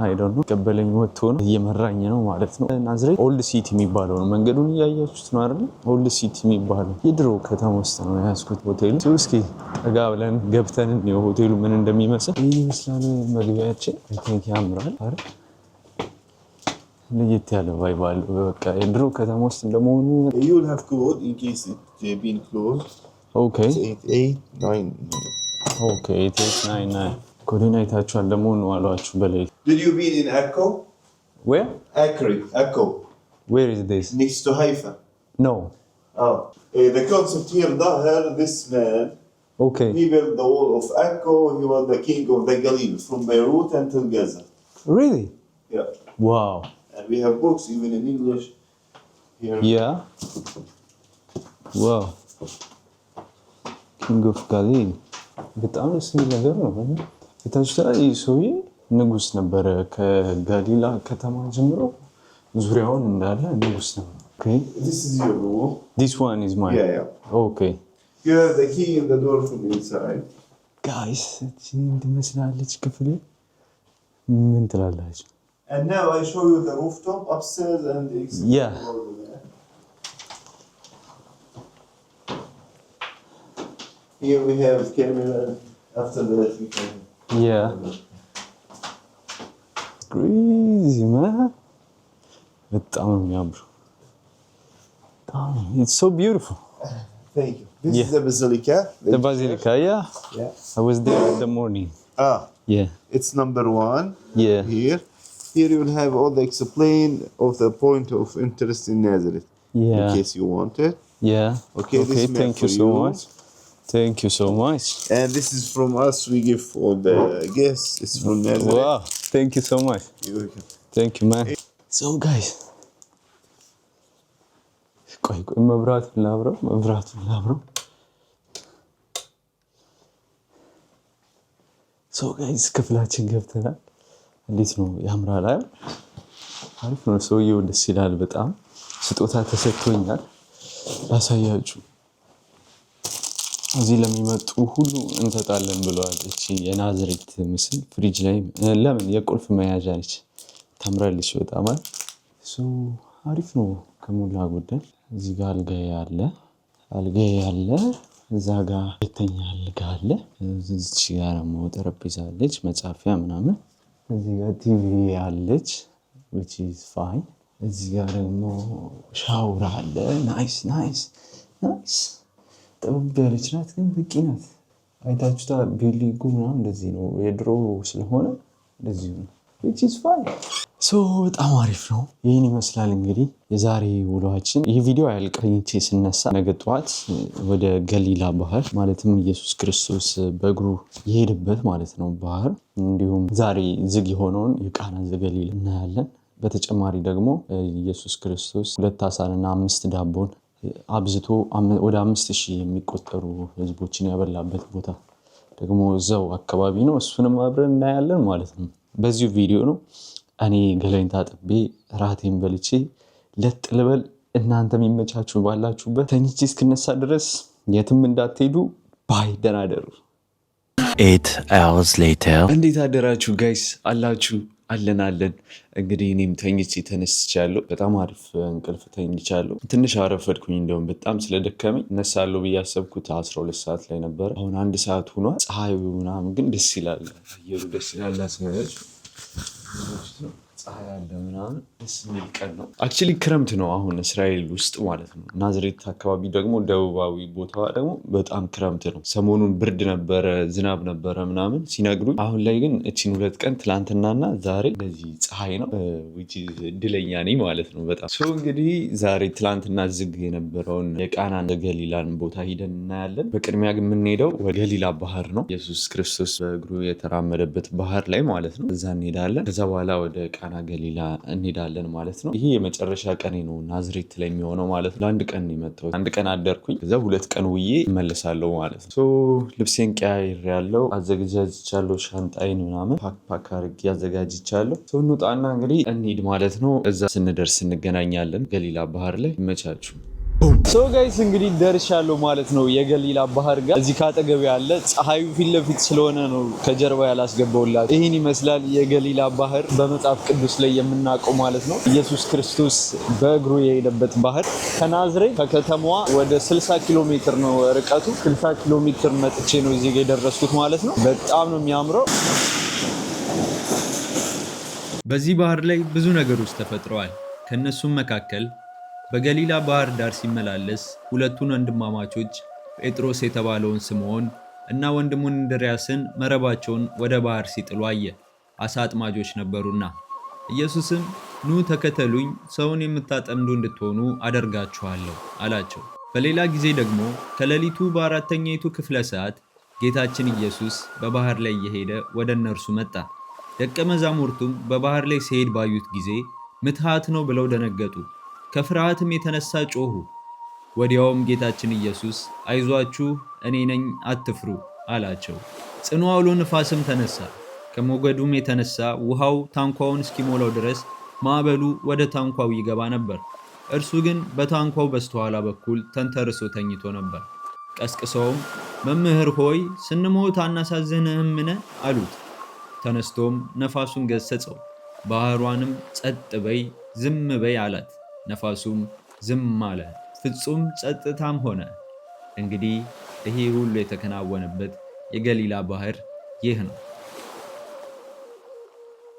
አይደል ነው ሊቀበለኝ ወጥቶ ነው እየመራኝ ነው ማለት ነው። ናዝሬት ኦልድ ሲቲ የሚባለው ነው። መንገዱን እያያችሁት ነው አይደል? ኦልድ ሲቲ የሚባለው የድሮ ከተማ ውስጥ ነው ያስኩት ሆቴሉ። እስኪ ጠጋ ብለን ገብተን ነው ሆቴሉ ምን እንደሚመስል። ይህ ይመስላል መግቢያችን። አይ ቲንክ ያምራል አይደል? ለየት ያለ ቫይብ አለው። በቃ የድሮ ከተማ ውስጥ እንደመሆኑ you will have code in case it been closed. Okay. 8899. Okay, 8899. ኮዲን አይታችኋል ደግሞ ነው አሏችሁ በላይ። Did you been in Akko? Where? Akko. Where is this? Next to Haifa. No. Oh. The concept here, Daher, this man, Okay. he built the wall of Akko. He was the king of the Galil from Beirut until Gaza. Really? Yeah. Wow. And we have books even in English here. Yeah. Wow. King of Galil. በጣም ደስ የሚል ነገር ነው። የታችሁታ ይህ ሰውዬ ንጉስ ነበረ። ከጋሊላ ከተማ ጀምሮ ዙሪያውን እንዳለ ንጉስ ነበር። Okay. This is your room. This one is mine. Yeah, yeah. Okay. You have the key in the door from inside. Guys, ትመስላለች ክፍሌ። ምን ትላላችሁ? And now I show you the rooftop upstairs and exterior. Yeah. Here we have camera. After that we can. Yeah. Crazy man. በጣም የሚያምር። It's so beautiful. Thank you. This Yeah. is the basilica. The basilica, yeah. Yeah. I was there in the morning. Yeah. It's number 1. Yeah. Here you will have all the explain of the point of interest in Nazareth. Yeah. In case you want it. Yeah. Okay, this is Thank meant you for so you. much. Thank you so much. And this is from us. We give all the guests. It's from Nazareth. Wow. Thank you so much. You're welcome. Thank you, man. So, guys. ቆይ መብራቱን ላብረው። So, guys ክፍላችን ገብተናል። እንዴት ነው? ያምራል አይደል? አሪፍ ነው። ሰውዬው ደስ ይላል በጣም። ስጦታ ተሰጥቶኛል። ላሳያችሁ። እዚህ ለሚመጡ ሁሉ እንሰጣለን ብለዋል። እቺ የናዝሬት ምስል ፍሪጅ ላይ ለምን የቁልፍ መያዣ ነች። ታምራለች በጣም አይደል? አሪፍ ነው ከሞላ ጎደል። እዚህ ጋር አልጋዬ አለ። እዛ ጋር ሁለተኛ አልጋ አለ። እዚች ጋር ደግሞ ጠረጴዛ አለች፣ መጻፊያ ምናምን። እዚህ ጋር ቲቪ አለች which is fine። እዚህ ጋር ደግሞ ሻወር አለ። ናይስ ጥብብ ያለች ናት ግን በቂ ናት። አይታችሁታ ቢልዲንጉ ምናምን እንደዚህ ነው። የድሮ ስለሆነ እንደዚህ ነው which is fine። በጣም አሪፍ ነው። ይህን ይመስላል እንግዲህ የዛሬ ውሏችን። ይህ ቪዲዮ ያልቀኝቼ ስነሳ ነገ ጠዋት ወደ ገሊላ ባህር ማለትም ኢየሱስ ክርስቶስ በእግሩ የሄደበት ማለት ነው ባህር፣ እንዲሁም ዛሬ ዝግ የሆነውን የቃና ዘገሊላ እናያለን። በተጨማሪ ደግሞ ኢየሱስ ክርስቶስ 2 ዓሣና 5 ዳቦን አብዝቶ ወደ 5000 የሚቆጠሩ ህዝቦችን ያበላበት ቦታ ደግሞ እዛው አካባቢ ነው። እሱንም አብረን እናያለን ማለት ነው በዚሁ ቪዲዮ ነው። እኔ ገላይን ታጥቤ ራቴን በልቼ ለጥ ልበል። እናንተ የሚመቻችሁ ባላችሁበት ተኝቼ እስክነሳ ድረስ የትም እንዳትሄዱ። ባይ ደህና ደሩ። 8 hours later. እንዴት አደራችሁ ጋይስ? አላችሁ? አለን። እንግዲህ እኔም ተኝቼ ተነስቻለሁ። በጣም አሪፍ እንቅልፍ ተኝቻለሁ። ትንሽ አረፈድኩኝ፣ እንደውም በጣም ስለደከመኝ እነሳለሁ ብዬ ያሰብኩት 12 ሰዓት ላይ ነበር። አሁን 1 ሰዓት ሆኗል። ፀሐዩ ምናምን ግን ደስ ይላል፣ አየሩ ደስ ይላል። ላስመያች ፀሐይ አለ ምናምን ደስ የሚል ቀን ነው። አክቹዋሊ ክረምት ነው አሁን እስራኤል ውስጥ ማለት ነው። ናዝሬት አካባቢ ደግሞ ደቡባዊ ቦታዋ ደግሞ በጣም ክረምት ነው። ሰሞኑን ብርድ ነበረ፣ ዝናብ ነበረ ምናምን ሲነግሩኝ፣ አሁን ላይ ግን እቺን 2 ቀን ትላንትናና ዛሬ እንደዚህ ፀሐይ ነው። እድለኛ ነኝ ማለት ነው በጣም ሶ እንግዲህ ዛሬ ትላንትና ዝግ የነበረውን የቃናን ገሊላን ቦታ ሂደን እናያለን። በቅድሚያ ግን የምንሄደው ወደ ገሊላ ባህር ነው። ኢየሱስ ክርስቶስ በእግሩ የተራመደበት ባህር ላይ ማለት ነው። እዛ እንሄዳለን። ከዛ በኋላ ወደ ቃና ገሊላ እንሄዳለን ማለት ነው። ይሄ የመጨረሻ ቀኔ ነው ናዝሬት ላይ የሚሆነው ማለት ነው። ለ1 ቀን የመጣሁት 1 ቀን አደርኩኝ፣ ከዛ 2 ቀን ውዬ እመለሳለሁ ማለት ነው። ልብሴን ቀያይር ያለው አዘገጃጅቻለሁ፣ ሻንጣይን ምናምን ፓክ አድርጌ አዘጋጅቻለሁ። እንውጣና እንግዲህ እንሂድ ማለት ነው። እዛ ስንደርስ እንገናኛለን ገሊላ ባህር ላይ። ይመቻችሁ። ጋይስ እንግዲህ ደርሻለሁ ማለት ነው የገሊላ ባህር ጋር። እዚህ ካጠገብ ያለ ፀሐዩ ፊት ለፊት ስለሆነ ነው ከጀርባ ያላስገባውላችሁ። ይህን ይመስላል የገሊላ ባህር በመጽሐፍ ቅዱስ ላይ የምናውቀው ማለት ነው። ኢየሱስ ክርስቶስ በእግሩ የሄደበት ባህር ከናዝሬት ከከተማዋ ወደ 60 ኪሎ ሜትር ነው ርቀቱ። 60 ኪሎ ሜትር መጥቼ ነው እዚህ ጋር የደረስኩት ማለት ነው። በጣም ነው የሚያምረው። በዚህ ባህር ላይ ብዙ ነገሮች ተፈጥረዋል። ከነሱም መካከል በገሊላ ባህር ዳር ሲመላለስ 2ቱን ወንድማማቾች ጴጥሮስ የተባለውን ስምዖን እና ወንድሙን እንድርያስን መረባቸውን ወደ ባህር ሲጥሉ አየ። አሳ አጥማጆች ነበሩና። ኢየሱስም ኑ ተከተሉኝ፣ ሰውን የምታጠምዱ እንድትሆኑ አደርጋችኋለሁ አላቸው። በሌላ ጊዜ ደግሞ ከሌሊቱ በ4ኛይቱ ክፍለ ሰዓት ጌታችን ኢየሱስ በባህር ላይ እየሄደ ወደ እነርሱ መጣ። ደቀ መዛሙርቱም በባህር ላይ ሲሄድ ባዩት ጊዜ ምትሃት ነው ብለው ደነገጡ። ከፍርሃትም የተነሳ ጮሁ። ወዲያውም ጌታችን ኢየሱስ አይዟችሁ እኔ ነኝ አትፍሩ አላቸው። ጽኑ አውሎ ነፋስም ተነሳ። ከሞገዱም የተነሳ ውሃው ታንኳውን እስኪሞላው ድረስ ማዕበሉ ወደ ታንኳው ይገባ ነበር። እርሱ ግን በታንኳው በስተኋላ በኩል ተንተርሶ ተኝቶ ነበር። ቀስቅሰውም መምህር ሆይ ስንሞት አናሳዝንህምን? አሉት። ተነስቶም ነፋሱን ገሰጸው፣ ባህሯንም ጸጥ በይ ዝም በይ አላት። ነፋሱም ዝም አለ፣ ፍጹም ጸጥታም ሆነ። እንግዲህ ይሄ ሁሉ የተከናወነበት የገሊላ ባህር ይህ ነው።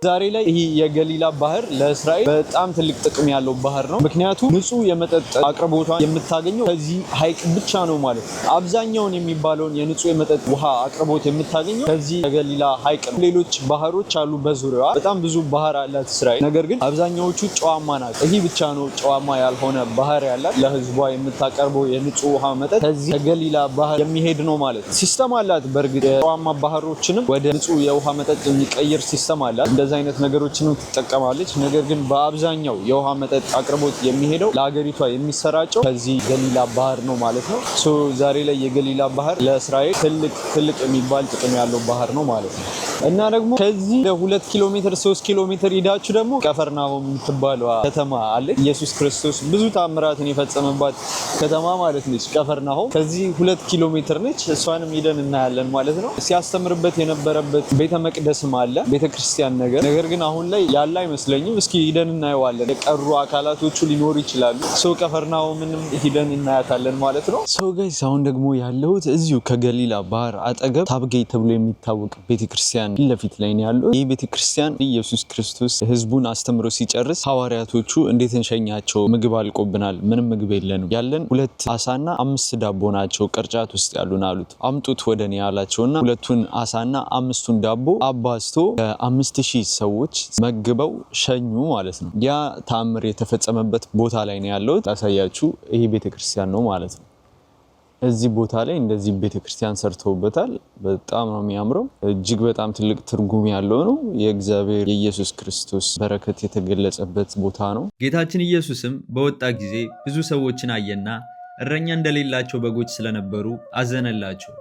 ዛሬ ላይ ይህ የገሊላ ባህር ለእስራኤል በጣም ትልቅ ጥቅም ያለው ባህር ነው። ምክንያቱም ንጹህ የመጠጥ አቅርቦቷን የምታገኘው ከዚህ ሐይቅ ብቻ ነው ማለት ነው። አብዛኛውን የሚባለውን የንጹህ የመጠጥ ውሃ አቅርቦት የምታገኘው ከዚህ የገሊላ ሐይቅ ነው። ሌሎች ባህሮች አሉ በዙሪያዋ፣ በጣም ብዙ ባህር አላት እስራኤል። ነገር ግን አብዛኛዎቹ ጨዋማ ናቸው። ይህ ብቻ ነው ጨዋማ ያልሆነ ባህር ያላት። ለህዝቧ የምታቀርበው የንጹህ ውሃ መጠጥ ከዚህ ከገሊላ ባህር የሚሄድ ነው ማለት ነው። ሲስተም አላት። በእርግጥ ጨዋማ ባህሮችንም ወደ ንጹህ የውሃ መጠጥ የሚቀይር ሲስተም አላት። አይነት ነገሮችንም ትጠቀማለች። ነገር ግን በአብዛኛው የውሃ መጠጥ አቅርቦት የሚሄደው ለሀገሪቷ የሚሰራጨው ከዚህ ገሊላ ባህር ነው ማለት ነው። ዛሬ ላይ የገሊላ ባህር ለእስራኤል ትልቅ የሚባል ጥቅም ያለው ባህር ነው ማለት ነው። እና ደግሞ ከዚህ ለ2 ኪሎ ሜትር 3 ኪሎ ሜትር ሄዳችሁ ደግሞ ቀፈርናሆም የምትባለው ከተማ አለች። ኢየሱስ ክርስቶስ ብዙ ታምራትን የፈጸመባት ከተማ ማለት ነች ቀፈርናሆም። ከዚህ 2 ኪሎ ሜትር ነች። እሷንም ሄደን እናያለን ማለት ነው። ሲያስተምርበት የነበረበት ቤተ መቅደስም አለ፣ ቤተክርስቲያን ነገር ግን አሁን ላይ ያለ አይመስለኝም። እስኪ ሂደን እናየዋለን። የቀሩ አካላቶቹ ሊኖሩ ይችላሉ። ቀፈርናሆምንም ሂደን እናያታለን ማለት ነው። ጋይስ አሁን ደግሞ ያለሁት እዚሁ ከገሊላ ባህር አጠገብ ታብጌይ ተብሎ የሚታወቅ ቤተክርስቲያን ፊት ለፊት ላይ ነው ያለው። ይህ ቤተክርስቲያን ኢየሱስ ክርስቶስ ህዝቡን አስተምሮ ሲጨርስ ሐዋርያቶቹ እንዴት እንሸኛቸው፣ ምግብ አልቆብናል፣ ምንም ምግብ የለንም፣ ያለን 2 አሳና 5 ዳቦ ናቸው ቅርጫት ውስጥ ያሉን አሉት። አምጡት ወደኔ ያላቸውና 2ቱን አሳና 5ቱን ዳቦ አባዝቶ 5000 ሰዎች መግበው ሸኙ ማለት ነው። ያ ተአምር የተፈጸመበት ቦታ ላይ ነው ያለው። ታሳያችሁ፣ ይሄ ቤተክርስቲያን ነው ማለት ነው። እዚህ ቦታ ላይ እንደዚህ ቤተክርስቲያን ሰርተውበታል። በጣም ነው የሚያምረው። እጅግ በጣም ትልቅ ትርጉም ያለው ነው። የእግዚአብሔር የኢየሱስ ክርስቶስ በረከት የተገለጸበት ቦታ ነው። ጌታችን ኢየሱስም በወጣ ጊዜ ብዙ ሰዎችን አየና እረኛ እንደሌላቸው በጎች ስለነበሩ አዘነላቸው።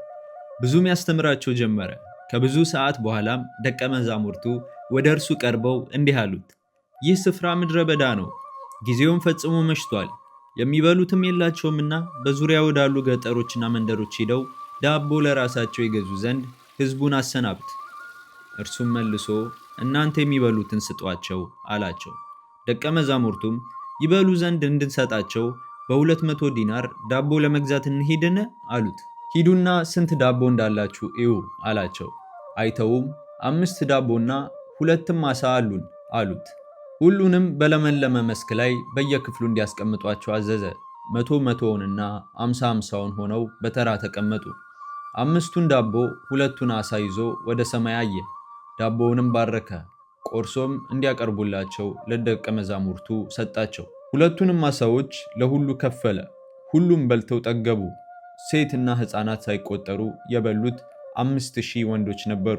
ብዙም ያስተምራቸው ጀመረ። ከብዙ ሰዓት በኋላም ደቀ መዛሙርቱ ወደ እርሱ ቀርበው እንዲህ አሉት፣ ይህ ስፍራ ምድረ በዳ ነው፣ ጊዜውም ፈጽሞ መሽቷል። የሚበሉትም የላቸውምና በዙሪያ ወዳሉ ገጠሮችና መንደሮች ሄደው ዳቦ ለራሳቸው ይገዙ ዘንድ ሕዝቡን አሰናብት። እርሱም መልሶ እናንተ የሚበሉትን ስጧቸው አላቸው። ደቀ መዛሙርቱም ይበሉ ዘንድ እንድንሰጣቸው በ200 ዲናር ዳቦ ለመግዛት እንሂድን አሉት። ሂዱና ስንት ዳቦ እንዳላችሁ እዩ አላቸው። አይተውም 5 ዳቦና 2 ዓሣ አሉን አሉት። ሁሉንም በለመለመ መስክ ላይ በየክፍሉ እንዲያስቀምጧቸው አዘዘ። 100ና 50 ሆነው በተራ ተቀመጡ። 5ቱን ዳቦ 2ቱን ዓሣ ይዞ ወደ ሰማይ አየ። ዳቦውንም ባረከ፣ ቆርሶም እንዲያቀርቡላቸው ለደቀ መዛሙርቱ ሰጣቸው። 2ቱንም ዓሣዎች ለሁሉ ከፈለ። ሁሉም በልተው ጠገቡ። ሴትና ሕፃናት ሳይቆጠሩ የበሉት 5000 ወንዶች ነበሩ።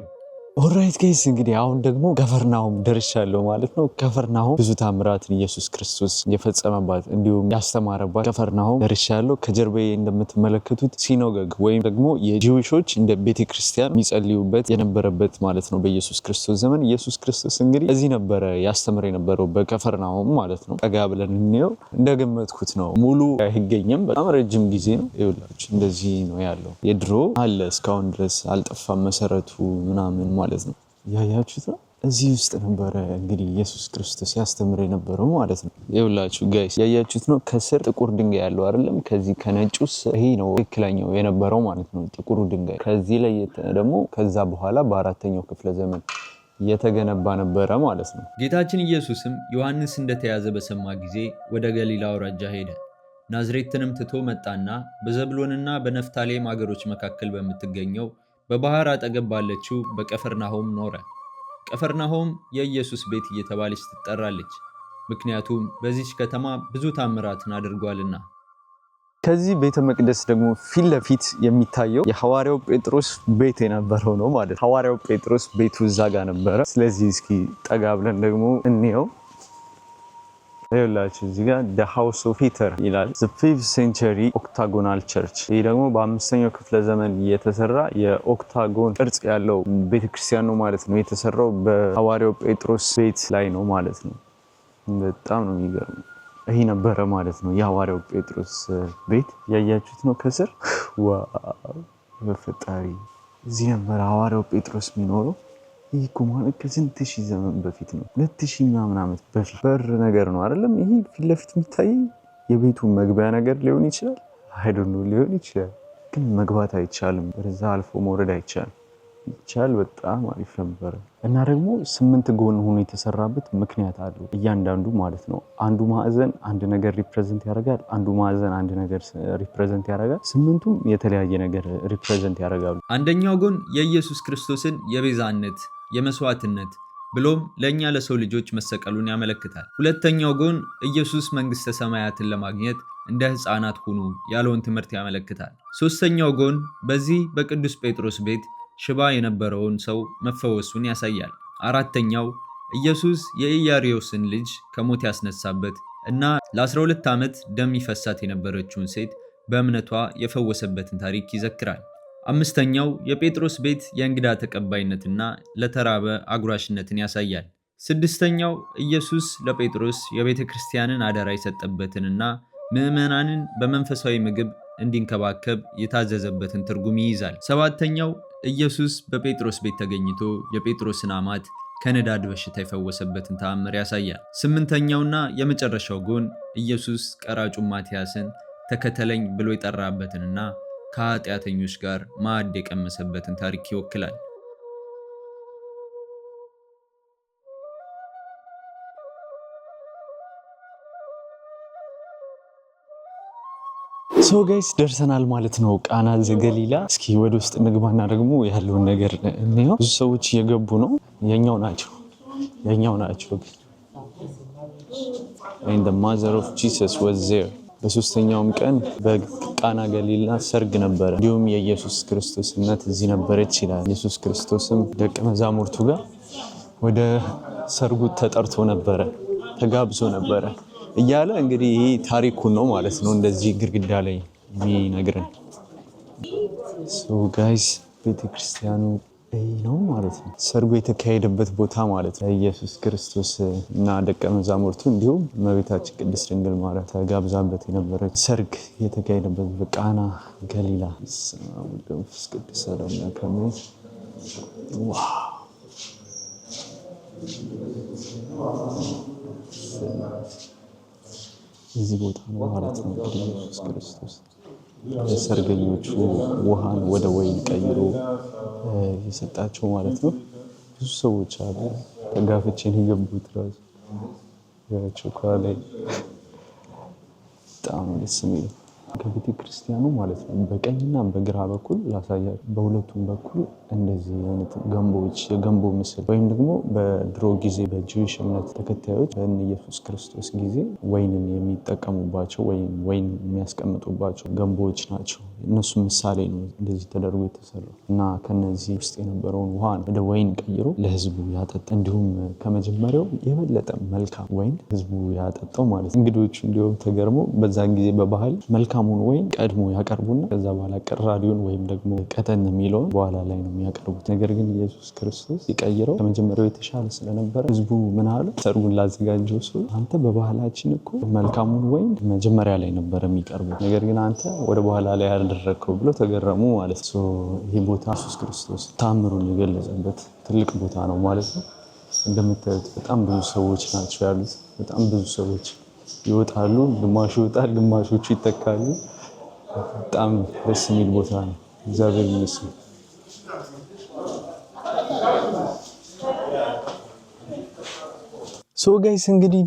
ኦልራይት ጋይስ እንግዲህ አሁን ደግሞ ከፈርናሆም ደርሻለሁ ማለት ነው። ከፈርናሆም ብዙ ታምራትን ኢየሱስ ክርስቶስ የፈጸመባት እንዲሁም ያስተማረባት ከፈርናሆም ደርሻለሁ። ከጀርባዬ እንደምትመለከቱት ሲኖጎግ ወይም ደግሞ የጂዊሾች እንደ ቤተክርስቲያን የሚጸልዩበት የነበረበት ማለት ነው። በኢየሱስ ክርስቶስ ዘመን ኢየሱስ ክርስቶስ እንግዲህ እዚህ ነበረ ያስተምር የነበረው በከፈርናሆም ማለት ነው። ጠጋ ብለን እንየው። እንደገመትኩት ነው፣ ሙሉ አይገኝም። በጣም ረጅም ጊዜ ነው። ይኸውላችሁ እንደዚህ ነው ያለው። የድሮ አለ እስካሁን ድረስ አልጠፋም መሰረቱ ምናምን ማለት ነው። ያያችሁት ነው። እዚህ ውስጥ ነበረ እንግዲህ ኢየሱስ ክርስቶስ ያስተምር የነበረው ማለት ነው። ይኸውላችሁ ጋይስ ያያችሁት ነው። ከስር ጥቁር ድንጋይ ያለው አይደለም? ከዚህ ከነጩስ ይሄ ነው ትክክለኛው የነበረው ማለት ነው፣ ጥቁሩ ድንጋይ። ከዚህ ላይ ደግሞ ከዛ በኋላ በ4ኛው ክፍለ ዘመን የተገነባ ነበረ ማለት ነው። ጌታችን ኢየሱስም ዮሐንስ እንደተያዘ በሰማ ጊዜ ወደ ገሊላ አውራጃ ሄደ። ናዝሬትንም ትቶ መጣና በዘብሎንና በነፍታሌም አገሮች መካከል በምትገኘው በባህር አጠገብ ባለችው በቀፈርናሆም ኖረ። ቀፈርናሆም የኢየሱስ ቤት እየተባለች ትጠራለች፣ ምክንያቱም በዚች ከተማ ብዙ ታምራትን አድርጓልና። ከዚህ ቤተ መቅደስ ደግሞ ፊት ለፊት የሚታየው የሐዋርያው ጴጥሮስ ቤት የነበረው ነው ማለት ነው። ሐዋርያው ጴጥሮስ ቤቱ እዛ ጋር ነበረ። ስለዚህ እስኪ ጠጋ ብለን ደግሞ እንየው። ይኸውላችሁ እዚህ ጋር the house of Peter ይላል። the 5th century octagonal church። ይህ ደግሞ በ5ኛው ክፍለ ዘመን የተሰራ የኦክታጎን ቅርጽ ያለው ቤተክርስቲያን ነው ማለት ነው። የተሰራው በሐዋርያው ጴጥሮስ ቤት ላይ ነው ማለት ነው። በጣም ነው የሚገርመው። ይሄ ነበረ ማለት ነው የሐዋርያው ጴጥሮስ ቤት። ያያችሁት ነው ከስር። ዋው በፈጣሪ እዚህ ነበር ሐዋርያው ጴጥሮስ የሚኖረው። ይህ እኮ ማለት ከስንት ሺህ ዘመን በፊት ነው፣ 2000 ምናምን ዓመት በፊት። በር ነገር ነው አይደለም? ይሄ ፊት ለፊት የሚታይ የቤቱ መግቢያ ነገር ሊሆን ይችላል። አይ ዶንት ኖ ሊሆን ይችላል፣ ግን መግባት አይቻልም። በዛ አልፎ መውረድ አይቻልም። ይቻል በጣም አሪፍ ነበር። እና ደግሞ 8 ጎን ሆኖ የተሰራበት ምክንያት አለው እያንዳንዱ ማለት ነው። አንዱ ማዕዘን አንድ ነገር ሪፕሬዘንት ያደርጋል፣ አንዱ ማዕዘን አንድ ነገር ሪፕሬዘንት ያደርጋል። 8ቱም የተለያየ ነገር ሪፕሬዘንት ያደርጋሉ። አንደኛው ጎን የኢየሱስ ክርስቶስን የቤዛነት የመስዋዕትነት ብሎም ለእኛ ለሰው ልጆች መሰቀሉን ያመለክታል። ሁለተኛው ጎን ኢየሱስ መንግሥተ ሰማያትን ለማግኘት እንደ ሕፃናት ሁኑ ያለውን ትምህርት ያመለክታል። ሶስተኛው ጎን በዚህ በቅዱስ ጴጥሮስ ቤት ሽባ የነበረውን ሰው መፈወሱን ያሳያል። አራተኛው ኢየሱስ የኢያሪዮስን ልጅ ከሞት ያስነሳበት እና ለ12 ዓመት ደም ይፈሳት የነበረችውን ሴት በእምነቷ የፈወሰበትን ታሪክ ይዘክራል። አምስተኛው የጴጥሮስ ቤት የእንግዳ ተቀባይነትና ለተራበ አጉራሽነትን ያሳያል። ስድስተኛው ኢየሱስ ለጴጥሮስ የቤተ ክርስቲያንን አደራ የሰጠበትንና ምዕመናንን በመንፈሳዊ ምግብ እንዲንከባከብ የታዘዘበትን ትርጉም ይይዛል። ሰባተኛው ኢየሱስ በጴጥሮስ ቤት ተገኝቶ የጴጥሮስን አማት ከንዳድ በሽታ የፈወሰበትን ተአምር ያሳያል። ስምንተኛውና የመጨረሻው ጎን ኢየሱስ ቀራጩን ማትያስን ተከተለኝ ብሎ የጠራበትንና ከኃጢአተኞች ጋር ማዕድ የቀመሰበትን ታሪክ ይወክላል። ሶ ጋይስ ደርሰናል ማለት ነው ቃና ዘገሊላ። እስኪ ወደ ውስጥ እንግባና ደግሞ ያለውን ነገር እንየው። ብዙ ሰዎች እየገቡ ነው። የኛው ናቸው and the mother of Jesus was there። በሶስተኛውም ቀን በቃና ገሊላ ሰርግ ነበረ፣ እንዲሁም የኢየሱስ ክርስቶስ እናት እዚህ ነበረች ይላል። ኢየሱስ ክርስቶስም ደቀ መዛሙርቱ ጋር ወደ ሰርጉ ተጠርቶ ነበረ፣ ተጋብዞ ነበረ እያለ እንግዲህ ይሄ ታሪኩን ነው ማለት ነው እንደዚህ ግድግዳ ላይ የሚነግረን። ሶ ጋይስ ቤተክርስቲያኑ ይሄ ነው ማለት ነው፣ ሰርጉ የተካሄደበት ቦታ ማለት ነው። ኢየሱስ ክርስቶስ እና ደቀ መዛሙርቱ እንዲሁም እመቤታችን ቅድስት ድንግል ማርያም ተጋብዛበት የነበረ ሰርግ የተካሄደበት በቃና ገሊላ። እዚህ ቦታ ነው ማለት ነው እንግዲህ ኢየሱስ ክርስቶስ ለሰርገኞቹ ውሃን ወደ ወይን ቀይሮ የሰጣቸው ማለት ነው። ብዙ ሰዎች አሉ ተጋፍቼን የገቡት ራሱ ያቸው ላይ በጣም ደስ የሚለው ከቤተ ክርስቲያኑ ማለት ነው በቀኝና በግራ በኩል ላሳያችሁ። በሁለቱም በኩል እንደዚህ አይነት ገንቦች የገንቦ ምስል ወይም ደግሞ በድሮ ጊዜ በጂዊሽ እምነት ተከታዮች በኢየሱስ ክርስቶስ ጊዜ ወይንን የሚጠቀሙባቸው ወይም ወይን የሚያስቀምጡባቸው ገንቦች ናቸው። እነሱ ምሳሌ ነው እንደዚህ ተደርጎ የተሰራው እና ከነዚህ ውስጥ የነበረውን ውሃ ወደ ወይን ቀይሮ ለህዝቡ ያጠጣ። እንዲሁም ከመጀመሪያው የበለጠ መልካም ወይን ህዝቡ ያጠጣው ማለት ነው። እንግዶቹ እንዲሁም ተገርመው በዛን ጊዜ በባህል መልካሙን ወይን ቀድሞ ያቀርቡና ከዛ በኋላ ቅራሪውን ወይም ደግሞ ቀጠን የሚለውን በኋላ ላይ ነው የሚያቀርቡት። ነገር ግን ኢየሱስ ክርስቶስ ሲቀይረው ከመጀመሪያው የተሻለ ስለነበረ ህዝቡ ምን አለ? ሰርጉን ላዘጋጀው ሰው አንተ በባህላችን እኮ መልካሙን ወይን መጀመሪያ ላይ ነበር የሚቀርበው፣ ነገር ግን አንተ ወደ በኋላ ላይ ያደረከው ብሎ ተገረሙ ማለት ነው። ይህ ቦታ ኢየሱስ ክርስቶስ ታምሩን የገለጸበት ትልቅ ቦታ ነው ማለት ነው። እንደምታዩት በጣም ብዙ ሰዎች ናቸው ያሉት። በጣም ብዙ ሰዎች ይወጣሉ፣ ግማሹ ይወጣል፣ ግማሾቹ ይተካሉ። በጣም ደስ የሚል ቦታ ነው። እግዚአብሔር ይመስገን። ሶ ጋይስ እንግዲህ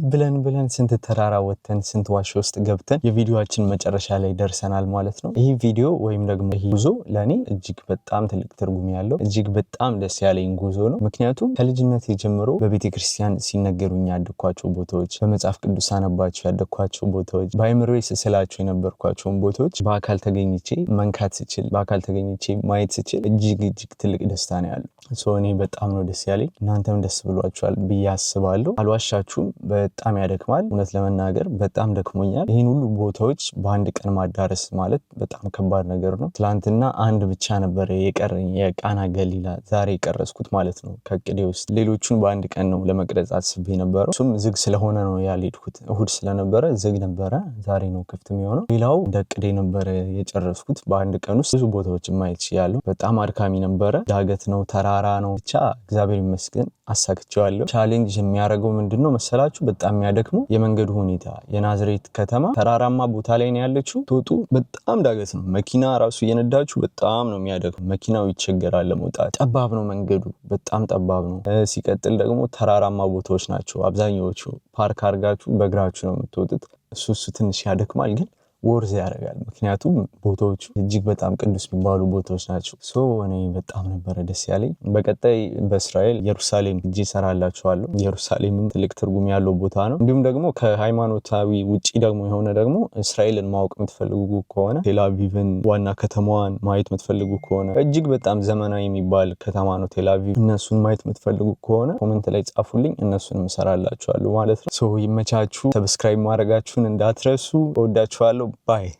ብለን ስንት ተራራ ወጥተን ስንት ዋሻ ውስጥ ገብተን የቪዲዮአችን መጨረሻ ላይ ደርሰናል ማለት ነው። ይህ ቪዲዮ ወይም ደግሞ ይህ ጉዞ ለኔ እጅግ በጣም ትልቅ ትርጉም ያለው እጅግ በጣም ደስ ያለኝ ጉዞ ነው። ምክንያቱም ከልጅነት ጀምሮ በቤተክርስቲያን ሲነገሩኝ ያደኳቸው ቦታዎች፣ በመጽሐፍ ቅዱስ አነባቸው ያደኳቸው ቦታዎች፣ በአይምሮዬ ስስላቸው የነበርኳቸውን ቦታዎች በአካል ተገኝቼ መንካት ስችል፣ በአካል ተገኝቼ ማየት ስችል እጅግ ትልቅ ደስታ ነው ያለው። ሶ እኔ በጣም ነው ደስ ያለኝ። እናንተም ደስ ብሏችኋል ብዬ አስባለሁ። አልዋሻችሁም፣ በጣም ያደክማል። እውነት ለመናገር በጣም ደክሞኛል። ይህን ሁሉ ቦታዎች በአንድ ቀን ማዳረስ ማለት በጣም ከባድ ነገር ነው። ትላንትና አንድ ብቻ ነበር የቀረኝ የቃና ገሊላ ዛሬ የቀረስኩት ማለት ነው ከእቅዴ ውስጥ። ሌሎቹን በአንድ ቀን ነው ለመቅረጽ አስቤ ነበረው። እሱም ዝግ ስለሆነ ነው ያልሄድኩት። እሁድ ስለነበረ ዝግ ነበረ። ዛሬ ነው ክፍት የሚሆነው። ሌላው እንደ እቅዴ ነበረ የጨረስኩት። በአንድ ቀን ውስጥ ብዙ ቦታዎች ማየት ችያለሁ። በጣም አድካሚ ነበረ። ዳገት ነው፣ ተራራ ነው። ብቻ እግዚአብሔር ይመስገን አሳክቼዋለሁ። ቻሌንጅ የሚያደርገው ምንድነው መሰላችሁ? በጣም የሚያደክመው የመንገዱ ሁኔታ። የናዝሬት ከተማ ተራራማ ቦታ ላይ ነው ያለችው። ትወጡ በጣም ዳገት ነው። መኪና ራሱ እየነዳችሁ በጣም ነው የሚያደክመው። መኪናው ይቸገራል ለመውጣት። ጠባብ ነው መንገዱ፣ በጣም ጠባብ ነው። ሲቀጥል ደግሞ ተራራማ ቦታዎች ናቸው አብዛኛዎቹ። ፓርክ አድርጋችሁ በእግራችሁ ነው የምትወጡት። እሱ ትንሽ ያደክማል ግን ወርዝ ያደርጋል። ምክንያቱም ቦታዎቹ እጅግ በጣም ቅዱስ የሚባሉ ቦታዎች ናቸው። ሶ እኔ በጣም ነበረ ደስ ያለኝ። በቀጣይ በእስራኤል ኢየሩሳሌም እጅ እሰራላችኋለሁ። ኢየሩሳሌምም ትልቅ ትርጉም ያለው ቦታ ነው። እንዲሁም ደግሞ ከሃይማኖታዊ ውጪ ደግሞ የሆነ ደግሞ እስራኤልን ማወቅ የምትፈልጉ ከሆነ ቴልአቪቭን ዋና ከተማዋን ማየት የምትፈልጉ ከሆነ እጅግ በጣም ዘመናዊ የሚባል ከተማ ነው ቴልአቪቭ። እነሱን ማየት የምትፈልጉ ከሆነ ኮሜንት ላይ ጻፉልኝ፣ እነሱንም እሰራላችኋለሁ ማለት ነው። ሶ ይመቻችሁ። ሰብስክራይብ ማድረጋችሁን እንዳትረሱ። እወዳችኋለሁ። Bye.